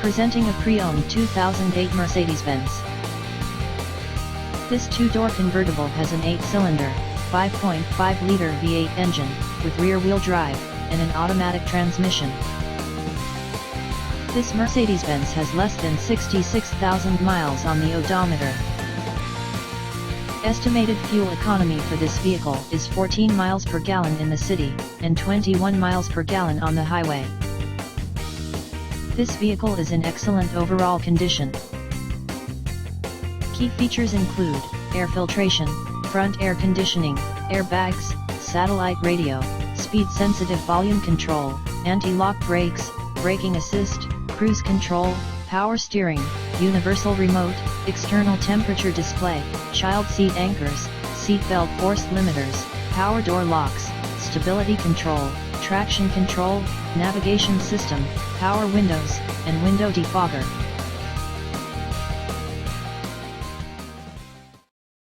Presenting a pre-owned 2008 Mercedes-Benz. This two-door convertible has an 8-cylinder, 5.5-liter V8 engine, with rear-wheel drive, and an automatic transmission. This Mercedes-Benz has less than 66,000 miles on the odometer. Estimated fuel economy for this vehicle is 14 miles per gallon in the city, and 21 miles per gallon on the highway. This vehicle is in excellent overall condition. Key features include air filtration, front air conditioning, airbags, satellite radio, speed-sensitive volume control, anti-lock brakes, braking assist, cruise control, power steering, universal remote, external temperature display, child seat anchors, seat belt force limiters, power door locks, stability control, traction control, navigation system, power windows, and window defogger.